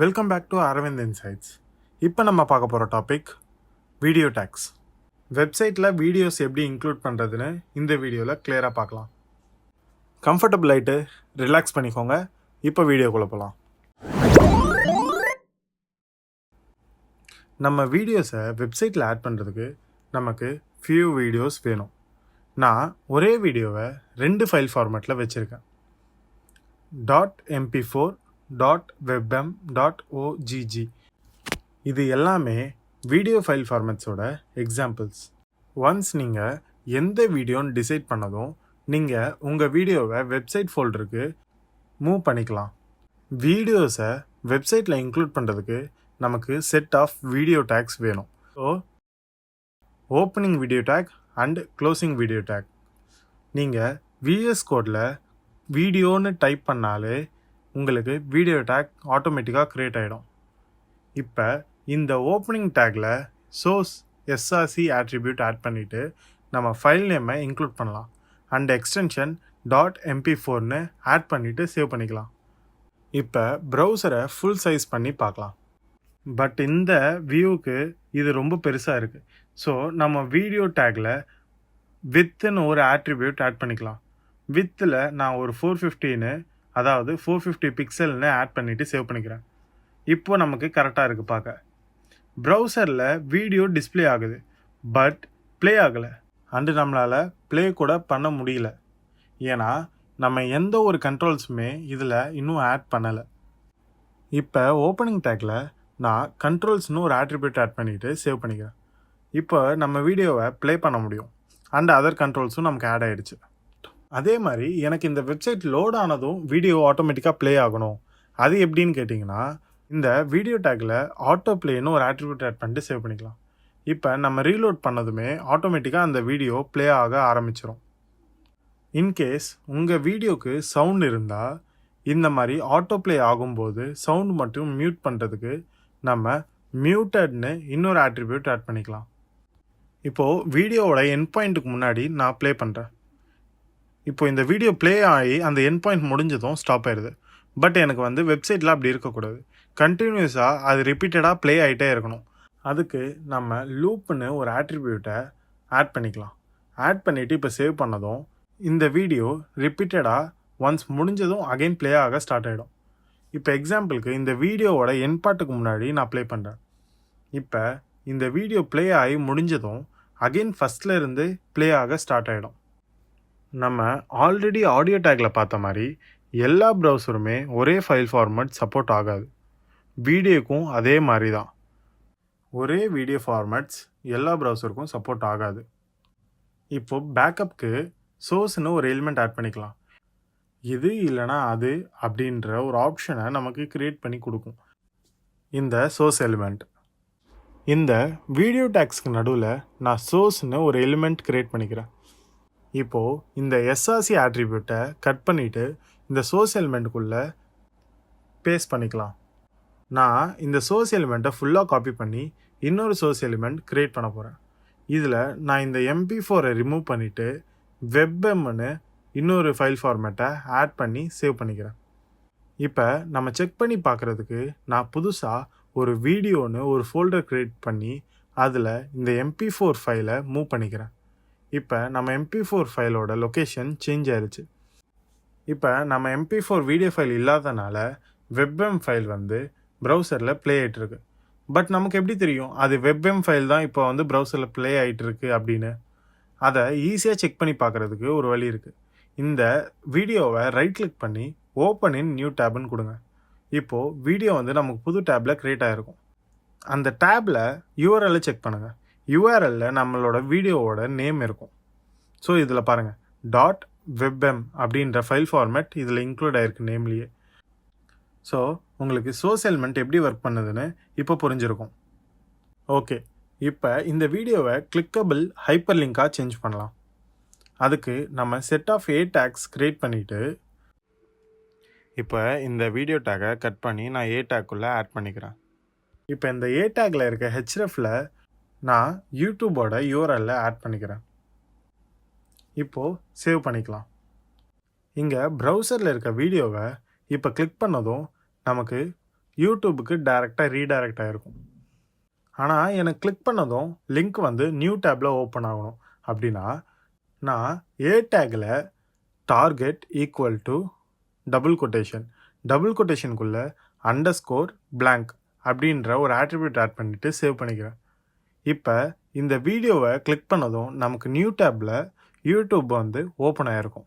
Welcome back to Aravind insights. இப்போ நம்ம பார்க்க போகிற டாபிக் வீடியோ டேக்ஸ். வெப்சைட்டில் வீடியோஸ் எப்படி இன்க்ளூட் பண்ணுறதுன்னு இந்த வீடியோவில் கிளியராக பார்க்கலாம். கம்ஃபர்டபுள் ஆகிட்டு ரிலாக்ஸ் பண்ணிக்கோங்க. இப்போ வீடியோக்குள்ளே போகலாம். நம்ம வீடியோஸை வெப்சைட்டில் ஆட் பண்ணுறதுக்கு நமக்கு ஃபியூ வீடியோஸ் வேணும். நான் ஒரே வீடியோவை 2 ஃபைல் ஃபார்மேட்டில் வச்சுருக்கேன். .mp4 .webm.ogg. இது எல்லாமே வீடியோ ஃபைல் ஃபார்மேட்ஸோட எக்ஸாம்பிள்ஸ். ஒன்ஸ் நீங்கள் எந்த வீடியோன்னு டிசைட் பண்ணதும் நீங்கள் உங்கள் வீடியோவை வெப்சைட் ஃபோல்டருக்கு மூவ் பண்ணிக்கலாம். வீடியோஸை வெப்சைட்டில் இன்க்ளூட் பண்ணுறதுக்கு நமக்கு செட் ஆஃப் வீடியோ டேக்ஸ் வேணும். So opening video take and closing video take. நீங்கள் விஎஸ் கோடில் வீடியோன்னு டைப் பண்ணாலே உங்களுக்கு வீடியோ டேக் ஆட்டோமேட்டிக்காக க்ரியேட் ஆகிடும். இப்போ இந்த ஓப்பனிங் டேக்கில் சோர்ஸ் எஸ்ஆர்சி ஆட்ரிபியூட் ஆட் பண்ணிவிட்டு நம்ம ஃபைல் நேமை இன்க்ளூட் பண்ணலாம் அண்ட் எக்ஸ்டென்ஷன் .mp4ன்னு ஆட் பண்ணிவிட்டு சேவ் பண்ணிக்கலாம். இப்போ ப்ரௌசரை ஃபுல் சைஸ் பண்ணி பார்க்கலாம். பட் இந்த வியூவுக்கு இது ரொம்ப பெருசாக இருக்குது. ஸோ நம்ம வீடியோ டேக்கில் வித்துன்னு ஒரு ஆட்ரிபியூட் ஆட் பண்ணிக்கலாம். வித்தில் நான் ஒரு 450ன்னு, அதாவது 450 பிக்சல்னு ஆட் பண்ணிவிட்டு சேவ் பண்ணிக்கிறேன். இப்போ நமக்கு கரெக்டாக இருக்குது பார்க்க. ப்ரௌசரில் வீடியோ டிஸ்பிளே ஆகுது, பட் ப்ளே ஆகலை அண்டு நம்மளால் ப்ளே கூட பண்ண முடியல. ஏன்னா நம்ம எந்த ஒரு கண்ட்ரோல்ஸுமே இதில் இன்னும் ஆட் பண்ணலை. இப்போ ஓப்பனிங் டேக்கில் நான் கண்ட்ரோல்ஸ்னு ஒரு ஆட்ரிபியூட் ஆட் பண்ணிவிட்டு சேவ் பண்ணிக்கிறேன். இப்போ நம்ம வீடியோவை ப்ளே பண்ண முடியும் அண்ட் அதர் கண்ட்ரோல்ஸும் நமக்கு ஆட் ஆகிடுச்சு. அதே மாதிரி எனக்கு இந்த வெப்சைட் லோட் ஆனதும் வீடியோ ஆட்டோமேட்டிக்காக ப்ளே ஆகணும். அது எப்படின்னு கேட்டிங்கன்னா, இந்த வீடியோ டேக்கில் ஆட்டோ ப்ளேன்னு ஒரு ஆட்ரிபியூட் ஆட் பண்ணிட்டு சேவ் பண்ணிக்கலாம். இப்போ நம்ம ரீலோட் பண்ணதுமே ஆட்டோமேட்டிக்காக அந்த வீடியோ ப்ளே ஆக ஆரம்பிச்சிடும். இன்கேஸ் உங்கள் வீடியோக்கு சவுண்ட் இருந்தால் இந்த மாதிரி ஆட்டோ ப்ளே ஆகும்போது சவுண்ட் மட்டும் மியூட் பண்ணுறதுக்கு நம்ம மியூட்டட்னு இன்னொரு ஆட்ரிபியூட் ஆட் பண்ணிக்கலாம். இப்போது வீடியோவோட எண்ட் பாயிண்ட்டுக்கு முன்னாடி நான் ப்ளே பண்ணுறேன். இப்போ இந்த வீடியோ ப்ளே ஆகி அந்த எண்ட் பாயிண்ட் முடிஞ்சதும் ஸ்டாப் ஆயிடுது. பட் எனக்கு வெப்சைட்டில் அப்படி இருக்கக்கூடாது. கண்டினியூஸாக அது ரிப்பீட்டடாக ப்ளே ஆகிட்டே இருக்கணும். அதுக்கு நம்ம லூப்புன்னு ஒரு ஆட்ரிபியூட்டை ஆட் பண்ணிக்கலாம். ஆட் பண்ணிவிட்டு இப்போ சேவ் பண்ணதும் இந்த வீடியோ ரிப்பீட்டடாக ஒன்ஸ் முடிஞ்சதும் அகைன் ப்ளே ஆக ஸ்டார்ட் ஆகிடும். இப்போ எக்ஸாம்பிளுக்கு இந்த வீடியோவோட எண்ட் பார்ட்டுக்கு முன்னாடி நான் ப்ளே பண்ணுறேன். இப்போ இந்த வீடியோ ப்ளே ஆகி முடிஞ்சதும் அகைன் ஃபஸ்ட்டில் இருந்து ப்ளே ஆக ஸ்டார்ட் ஆகிடும். நம்ம ஆல்ரெடி ஆடியோ டேக்கில் பார்த்த மாதிரி எல்லா ப்ரௌசருமே ஒரே ஃபைல் ஃபார்மேட் சப்போர்ட் ஆகாது. வீடியோக்கும் அதே மாதிரி தான். ஒரே வீடியோ ஃபார்மேட்ஸ் எல்லா ப்ரௌசருக்கும் சப்போர்ட் ஆகாது. இப்போது பேக்கப்புக்கு சோர்ஸ்னு ஒரு எலிமெண்ட் ஆட் பண்ணிக்கலாம். இது இல்லைனா அது அப்படின்ற ஒரு ஆப்ஷனை நமக்கு க்ரியேட் பண்ணி கொடுக்கும் இந்த சோர்ஸ் எலிமெண்ட். இந்த வீடியோ டேக்ஸ்க்கு நடுவில் நான் சோர்ஸ்னு ஒரு எலிமெண்ட் க்ரியேட் பண்ணிக்கிறேன். இப்போது இந்த எஸ்ஆர்சி ஆட்ரிபியூட்டை கட் பண்ணிவிட்டு இந்த சோர்ஸ் எலிமெண்ட்டுக்குள்ளே பேஸ்ட் பண்ணிக்கலாம். நான் இந்த சோர்ஸ் எலிமெண்ட்டை ஃபுல்லாக காப்பி பண்ணி இன்னொரு சோர்ஸ் எலிமெண்ட் க்ரியேட் பண்ண போகிறேன். இதில் நான் இந்த MP4 ரிமூவ் பண்ணிவிட்டு வெப்எம்னு இன்னொரு ஃபைல் ஃபார்மேட்டை ஆட் பண்ணி சேவ் பண்ணிக்கிறேன். இப்போ நம்ம செக் பண்ணி பார்க்குறதுக்கு நான் புதுசாக ஒரு வீடியோன்னு ஒரு ஃபோல்டர் க்ரியேட் பண்ணி அதில் இந்த MP4 ஃபைலை மூவ் பண்ணிக்கிறேன். இப்போ நம்ம MP4 ஃபைலோட லொக்கேஷன் சேஞ்ச் ஆயிடுச்சு. இப்போ நம்ம MP4 வீடியோ ஃபைல் இல்லாதனால வெப்எம் ஃபைல் ப்ரௌசரில் ப்ளே ஆகிட்டுருக்கு. பட் நமக்கு எப்படி தெரியும் அது வெப்எம் ஃபைல் தான் இப்போ ப்ரௌசரில் ப்ளே ஆகிட்டுருக்கு அப்படின்னு? அதை ஈஸியாக செக் பண்ணி பார்க்குறதுக்கு ஒரு வழி இருக்குது. இந்த வீடியோவை ரைட் கிளிக் பண்ணி ஓப்பன் இன் நியூ டேப்னு கொடுங்க. இப்போது வீடியோ நமக்கு புது டேப்பில் க்ரியேட் ஆகிருக்கும். அந்த டேப்பில் URL செக் பண்ணுங்கள். URLல நம்மளோட வீடியோவோட நேம் இருக்கும். ஸோ இதில் பாருங்கள் .webm அப்படின்ற ஃபைல் ஃபார்மேட் இதில் இன்க்ளூட் ஆகிருக்கு நேம்லேயே. ஸோ உங்களுக்கு சோர்ஸ் எலிமெண்ட் எப்படி ஒர்க் பண்ணுதுன்னு இப்போ புரிஞ்சிருக்கும். ஓகே, இப்போ இந்த வீடியோவை கிளிக்கபிள் ஹைப்பர் லிங்காக சேஞ்ச் பண்ணலாம். அதுக்கு நம்ம set of A tags create பண்ணிவிட்டு இப்போ இந்த வீடியோ டேக்கை கட் பண்ணி நான் A டேக்குள்ளே ஆட் பண்ணிக்கிறேன். இப்போ இந்த A டேக்கில் இருக்க hrefல நான் யூடியூபோட URL ஆட் பண்ணிக்கிறேன். இப்போது சேவ் பண்ணிக்கலாம். இங்கே ப்ரௌசரில் இருக்க வீடியோவை இப்போ கிளிக் பண்ணதும் நமக்கு யூடியூபுக்கு டைரெக்டாக ரீடைரக்ட் ஆகிருக்கும். ஆனால் எனக்கு கிளிக் பண்ணதும் லிங்க் வந்து நியூ டேப்பில் ஓப்பன் ஆகணும். அப்படின்னா நான் ஏ டேக்கில் டார்கெட் ஈக்குவல் டு டபுள் கொட்டேஷனுக்குள்ளே அண்டர்ஸ்கோர் blank அப்படின்ற ஒரு ஆட்ரிபியூட் ஆட் பண்ணிவிட்டு சேவ் பண்ணிக்கிறேன். இப்போ இந்த வீடியோவை கிளிக் பண்ணதும் நமக்கு நியூ டேப்பில் யூடியூப் வந்து ஓப்பன் ஆகிருக்கும்.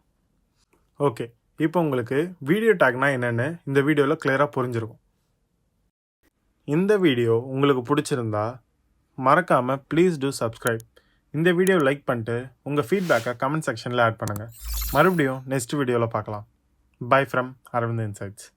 ஓகே, இப்போ உங்களுக்கு வீடியோ டேக்னா என்னென்னு இந்த வீடியோவில் கிளியராக புரிஞ்சிருக்கும். இந்த வீடியோ உங்களுக்கு பிடிச்சிருந்தா மறக்காமல் ப்ளீஸ் டூ சப்ஸ்கிரைப். இந்த வீடியோ லைக் பண்ணிட்டு உங்கள் ஃபீட்பேக்கை கமெண்ட் செக்ஷனில் ஆட் பண்ணுங்கள். மறுபடியும் நெக்ஸ்ட் வீடியோவில் பார்க்கலாம். Bye from Aravind insights.